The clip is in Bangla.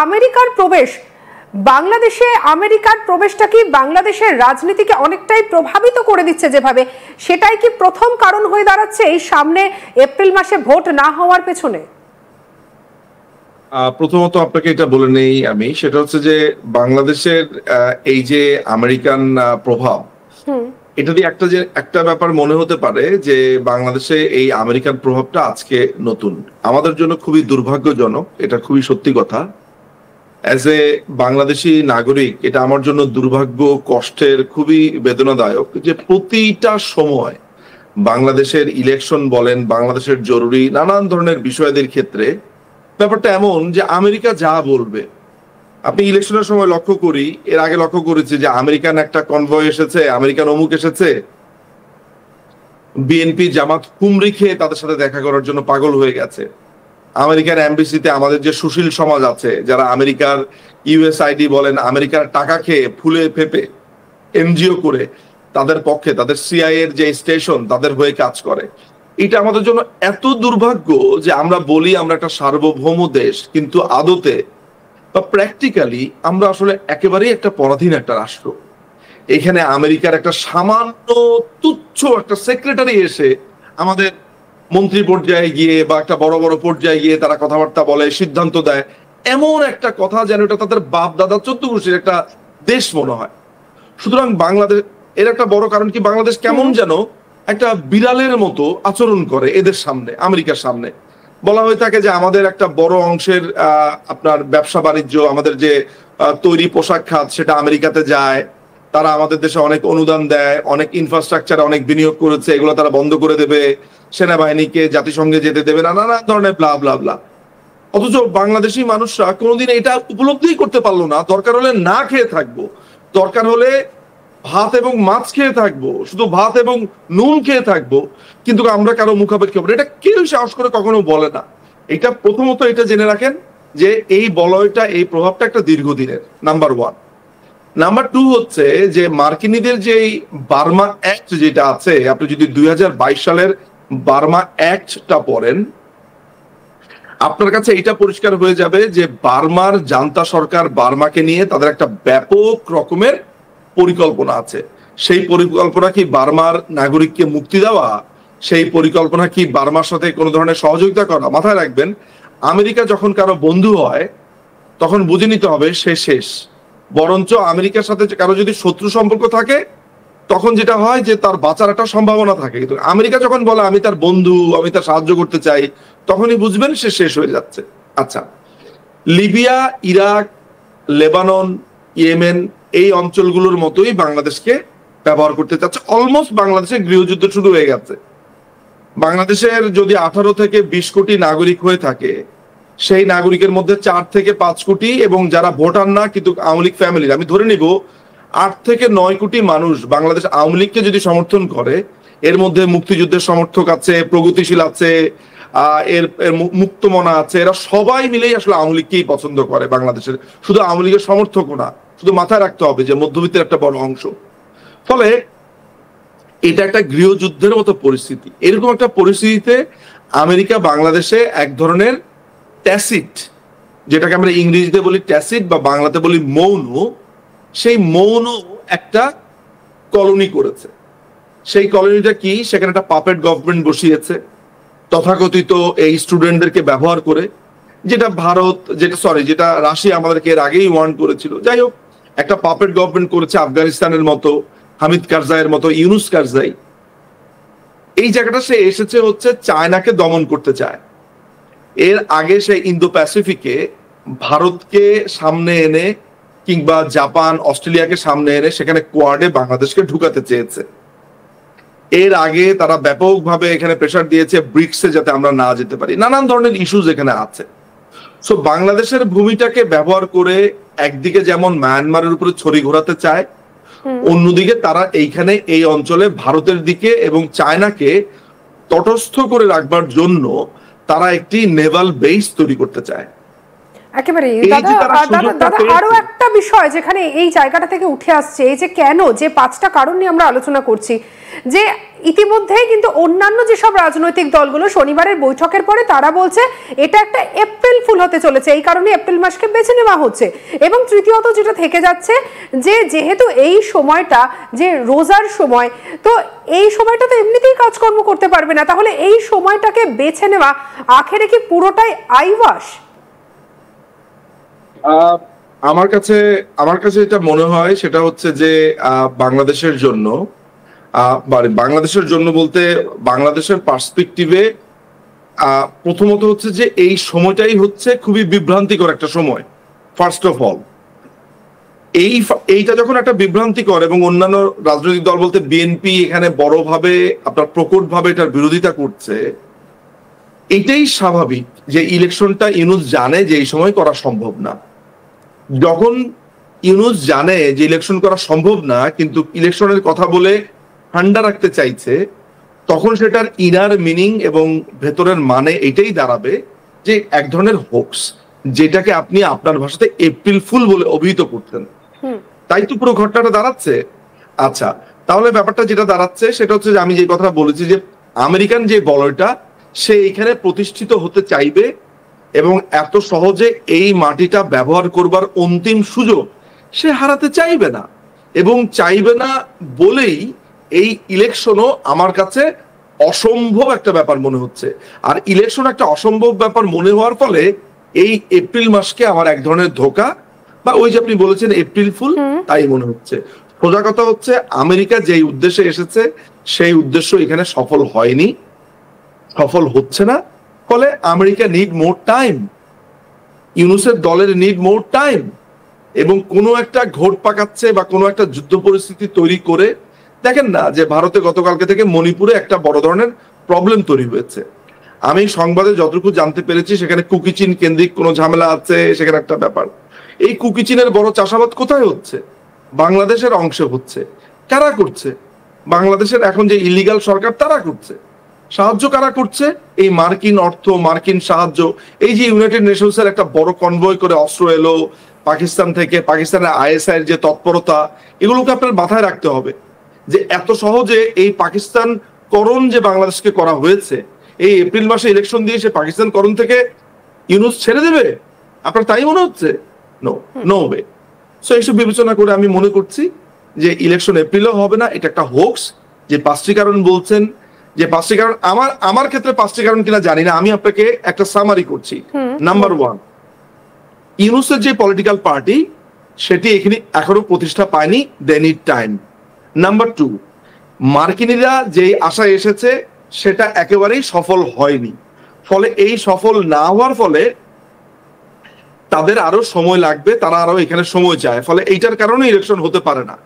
আমেরিকার প্রবেশ, বাংলাদেশে আমেরিকার প্রবেশটা কি বাংলাদেশের রাজনীতিকে অনেকটাই প্রভাবিত করে দিচ্ছে যেভাবে, সেটাই কি প্রথম কারণ হয়ে দাঁড়াচ্ছে এই সামনে এপ্রিল মাসে ভোট না হওয়ার পেছনে? প্রথমত আপনাকে এটা বলে নেই আমি, সেটা হচ্ছে যে বাংলাদেশের এই যে আমেরিকান প্রভাব, এটা দিয়ে একটা ব্যাপার মনে হতে পারে যে বাংলাদেশে এই আমেরিকান প্রভাবটা আজকে নতুন। আমাদের জন্য খুবই দুর্ভাগ্যজনক, এটা খুবই সত্যি কথা। অ্যাজ এ বাংলাদেশি নাগরিক এটা আমার জন্য দুর্ভাগ্য, কষ্টের, খুবই বেদনাদায়ক যে প্রতিটা সময় বাংলাদেশের ইলেকশন বলেন, বাংলাদেশের জরুরি নানান ধরনের বিষয়াদির ক্ষেত্রে ব্যাপারটা এমন যে আমেরিকা যা বলবে। আপনি ইলেকশনের সময় লক্ষ্য করি, এর আগে লক্ষ্য করেছি যে আমেরিকান একটা কনভয় এসেছে, আমেরিকান অমুক এসেছে, বিএনপি জামাত হুমড়ি খেয়ে তাদের সাথে দেখা করার জন্য পাগল হয়ে গেছে। আমেরিকার এমবিসিতে আমাদের যে সুশীল সমাজ আছে, যারা আমেরিকার ইউএসআইডি বলেন, আমেরিকার টাকা খেয়ে ফুলে ফেপে এনজিও করে তাদের পক্ষে, তাদের সিআই এর যে স্টেশন তাদের হয়ে কাজ করে। এটা আমাদের জন্য এত দুর্ভাগ্য যে আমরা বলি আমরা একটা সার্বভৌম দেশ, কিন্তু আদতে বা প্র্যাকটিক্যালি আমরা আসলে একেবারেই একটা পরাধীন একটা রাষ্ট্র। এখানে আমেরিকার একটা সামান্য তুচ্ছ একটা সেক্রেটারি এসে আমাদের মন্ত্রী পর্যায়ে গিয়ে বা একটা বড় বড় পর্যায়ে গিয়ে তারা কথাবার্তা বলে, সিদ্ধান্ত দেয়, এমন একটা কথা যেন এটা তাদের বাপ দাদা 14 গোষ্ঠীর একটা দেশ মনে হয়। সুতরাং বাংলাদেশ এর একটা বড় কারণ কি, বাংলাদেশ কেমন যেন একটা বিড়ালের মতো আচরণ করে এদের সামনে, আমেরিকার সামনে। বলা হয়ে থাকে যে আমাদের একটা বড় অংশের আপনার ব্যবসা বাণিজ্য, আমাদের যে তৈরি পোশাক খাত সেটা আমেরিকাতে যায়, তারা আমাদের দেশে অনেক অনুদান দেয়, অনেক ইনফ্রাস্ট্রাকচার অনেক বিনিয়োগ করেছে, এগুলো তারা বন্ধ করে দেবে, সেনাবাহিনীকে জাতিসংঘে যেতে দেবে না, নানা ধরনের ব্লা ব্লা ব্লা। অথচ বাংলাদেশি মানুষরা কোনোদিন এটা উপলব্ধি করতে পারলো না। দরকার হলে না খেয়ে থাকবো, দরকার হলে ভাত এবং মাছ খেয়ে থাকবো, শুধু ভাত এবং নুন খেয়ে থাকবো, কিন্তু আমরা কারো মুখাপেক্ষি হবো, এটা কেউ সাহস করে কখনো বলে না। এটা প্রথমত এটা জেনে রাখেন যে এই বলয়টা, এই প্রভাবটা একটা দীর্ঘদিনের, নাম্বার 1। নাম্বার 2 হচ্ছে যে মার্কিনীদের যে বার্মা অ্যাক্ট যেটা আছে, আপনি যদি 2022 সালের বার্মা অ্যাক্টটা পড়েন, আপনার কাছে এটা পরিষ্কার হয়ে যাবে যে বার্মার জান্তা সরকার, বার্মাকে নিয়ে তাদের একটা ব্যাপক রকমের পরিকল্পনা আছে। সেই পরিকল্পনা কি বার্মার নাগরিককে মুক্তি দেওয়া? সেই পরিকল্পনা কি বার্মার সাথে কোনো ধরনের সহযোগিতা করা? মাথায় রাখবেন, আমেরিকা যখন কারো বন্ধু হয় তখন বুঝে নিতে হবে সে শেষ। বরঞ্চ আমেরিকার সাথে কারো যদি শত্রু সম্পর্ক থাকে তখন যেটা হয় যে তার বাঁচার একটা সম্ভাবনা থাকে। কিন্তু আমেরিকা যখন বলে আমি তার বন্ধু, আমি তার সাহায্য করতে চাই, তখনই বুঝবেন সে শেষ হয়ে যাচ্ছে। আচ্ছা, লিবিয়া, ইরাক, লেবানন, ইয়েমেন এই অঞ্চলগুলোর মতোই বাংলাদেশকে ব্যবহার করতে চাচ্ছে। অলমোস্ট বাংলাদেশে গৃহযুদ্ধ শুরু হয়ে গেছে। বাংলাদেশের যদি 18 থেকে 20 কোটি নাগরিক হয়ে থাকে, সেই নাগরিকের মধ্যে 4 থেকে 5 কোটি এবং যারা ভোটার না কিন্তু আওয়ামী লীগ ফ্যামিলির, আমি ধরে নিব 8 থেকে 9 কোটি মানুষ বাংলাদেশ আওয়ামী লীগকে যদি সমর্থন করে, এর মধ্যে মুক্তিযুদ্ধের সমর্থক আছে, প্রগতিশীল আছে, এর মুক্তমনা আছে, এরা সবাই মিলেই আসলে আওয়ামী লীগকেই পছন্দ করে বাংলাদেশের। শুধু আওয়ামী লীগের সমর্থকও না, শুধু মাথায় রাখতে হবে যে মধ্যবিত্তের একটা বড় অংশ। ফলে এটা একটা গৃহযুদ্ধের মতো পরিস্থিতি। এরকম একটা পরিস্থিতিতে আমেরিকা বাংলাদেশে এক ধরনের ট্যাসিট, যেটাকে আমরা ইংরেজিতে বলি ট্যাসিট বা বাংলাতে বলি মৌন, সেই মৌন একটা কলোনি করেছে। সেই কলোনিটা কি, সেখানে একটা পাপেট গভর্নমেন্ট বসিয়েছে তথাকথিত এই স্টুডেন্টদেরকে ব্যবহার করে, যেটা ভারত, যেটা রাশিয়া আমাদেরকে এর আগেই ওয়ার্ন করেছিল। যাই হোক, একটা পাপেট গভর্নমেন্ট করেছে আফগানিস্তানের মতো, হামিদ কারজাইয়ের মতো, ইউনুস কারজাই। এই জায়গাটা সে এসেছে হচ্ছে চায়নাকে দমন করতে চায়। এর আগে সে ইন্দো প্যাসিফিকে ভারতকে সামনে এনে কিংবা জাপান, অস্ট্রেলিয়াকে সামনে এনে সেখানে কোয়াডে বাংলাদেশকে ঢুকাতে চেয়েছে। এর আগে তারা ব্যাপকভাবে এখানে প্রেসার দিয়েছে ব্রিক্সে যাতে আমরা না যেতে পারি। নানান ধরনের ইস্যুজ এখানে আছে। সো বাংলাদেশের ভূমিটাকে ব্যবহার করে একদিকে যেমন মায়ানমারের উপরে ছড়ি ঘোরাতে চায়, অন্যদিকে তারা এইখানে এই অঞ্চলে ভারতের দিকে এবং চায়নাকে তটস্থ করে রাখবার জন্য তারা একটি নেভাল বেস তৈরি করতে চায়। একেবারে এই দাদা যে তারা দাদা সুযোগটা দাদা আরো পেয়েছে, একটা বিষয় যেখানে এই জায়গাটা থেকে উঠে আসছে, এই যে কেন যে 5টা কারণ নিয়ে আমরা আলোচনা করছি, যে ইতিমধ্যেই কিন্তু অন্যান্য যেসব রাজনৈতিক দলগুলো শনিবারের বৈঠকের পরে তারা বলছে এটা একটা এপ্রিল ফুল হতে চলেছে, এই কারণে এপ্রিল মাসকে বেছে নেওয়া হচ্ছে। এবং তৃতীয়ত যেটা থেকে যাচ্ছে যে যেহেতু এই সময়টা যে রোজার সময়, তো এই সময়টা তো এমনিতেই কাজকর্ম করতে পারবে না, তাহলে এই সময়টাকে বেছে নেওয়া আখেরে কি পুরোটাই আইওয়াস? আমার কাছে এটা মনে হয় সেটা হচ্ছে যে বাংলাদেশের জন্য, বাংলাদেশের জন্য বলতে বাংলাদেশের পার্সপেক্টিভে প্রথমত হচ্ছে যে এই সময়টাই হচ্ছে খুবই বিভ্রান্তিকর একটা সময়। ফার্স্ট অফ অল এইটা যখন একটা বিভ্রান্তিকর, এবং অন্যান্য রাজনৈতিক দল বলতে বিএনপি এখানে বড়ভাবে আপনার প্রকটভাবে এটার বিরোধিতা করছে, এটাই স্বাভাবিক যে ইলেকশনটা ইউনূস জানে যে এই সময় করা সম্ভব না। যখন ইউনূস জানে যে ইলেকশন করা সম্ভব না কিন্তু ইলেকশনের কথা বলে ঠান্ডা রাখতে চাইছে, তখন সেটার ইনার মিনিং এবং ভেতরের মানে এটাই দাঁড়াবে যে এক ধরনের হোক্স, যেটাকে আপনি আপনার ভাষাতে এপ্রিল ফুল বলে অভিহিত করতেন। তাই তো পুরো ঘটনাটা দাঁড়াচ্ছে। আচ্ছা, তাহলে ব্যাপারটা যেটা দাঁড়াচ্ছে সেটা হচ্ছে যে আমি যে কথাটা বলেছি যে আমেরিকান যে বলয়টা সে এখানে প্রতিষ্ঠিত হতে চাইবে, এবং এত সহজে এই মাটিটা ব্যবহার করবার অন্তিম সুযোগ সে হারাতে চাইবে না, এবং চাইবে না বলেই এই ইলেকশনও আমার কাছে অসম্ভব একটা ব্যাপার মনে হচ্ছে। আর ইলেকশন একটা অসম্ভব ব্যাপার মনে হওয়ার ফলে এই এপ্রিল মাসকে আমার এক ধরনের ধোঁকা, বা ওই যে আপনি বলেছেন এপ্রিল ফুল, তাই মনে হচ্ছে। সোজা কথা হচ্ছে আমেরিকা যেই উদ্দেশ্যে এসেছে সেই উদ্দেশ্য এখানে সফল হয়নি, সফল হচ্ছে না। ফলে আমেরিকা নিড মোর টাইম, ইউনূসের দলের নিড মোর টাইম, এবং কোনো একটা ঘোট পাকাচ্ছে বা কোনো একটা যুদ্ধ পরিস্থিতি তৈরি করে, দেখেন না যে ভারতে গতকালকে থেকে মণিপুরে একটা বড় ধরনের প্রবলেম তৈরি হয়েছে। আমি সংবাদে যতটুকু জানতে পেরেছি সেখানে কুকিচিন কেন্দ্রিক কোনো ঝামেলা আছে, সেখানে একটা ব্যাপার। এই কুকিচিনের বড় চাষাবাদ কোথায় হচ্ছে? বাংলাদেশের অংশে হচ্ছে। কারা করছে? বাংলাদেশের এখন যে ইলিগাল সরকার তারা করছে। সাহায্য কারা করছে? এই মার্কিন অর্থ, মার্কিন সাহায্য। এই যে ইউনাইটেড নেশনসের একটা বড় কনভয় করে অস্ত্র এলো পাকিস্তান থেকে, পাকিস্তানের আইএসআই এর যে তৎপরতা, এগুলোকে আপনার মাথায় রাখতে হবে যে এত সহজে এই পাকিস্তান করণ যে বাংলাদেশকে করা হয়েছে, এই এপ্রিল মাসে ইলেকশন দিয়ে সে পাকিস্তান করণ থেকে ইউনূস ছেড়ে দেবে? আপনার তাই মনে হচ্ছে? No, no way. সো এইসব বিবেচনা করে আমি মনে করছি যে ইলেকশন এপ্রিলেও হবে না, এটা একটা হোক্স। যে 5টি কারণ বলছেন, যে 5টি কারণ আমার ক্ষেত্রে 5টি কারণ কিনা জানি না, আমি আপনাকে একটা সামারি করছি। নাম্বার 1, ইউনূসের যে পলিটিক্যাল পার্টি সেটি এখানে এখনো প্রতিষ্ঠা পায়নি, দে নিড টাইম। নাম্বার 2, মার্কিনীরা যে আশায় এসেছে সেটা একেবারেই সফল হয়নি, ফলে এই সফল না হওয়ার ফলে তাদের আরো সময় লাগবে, তারা আরো এখানে সময় চায়, ফলে এইটার কারণে ইলেকশন হতে পারে না।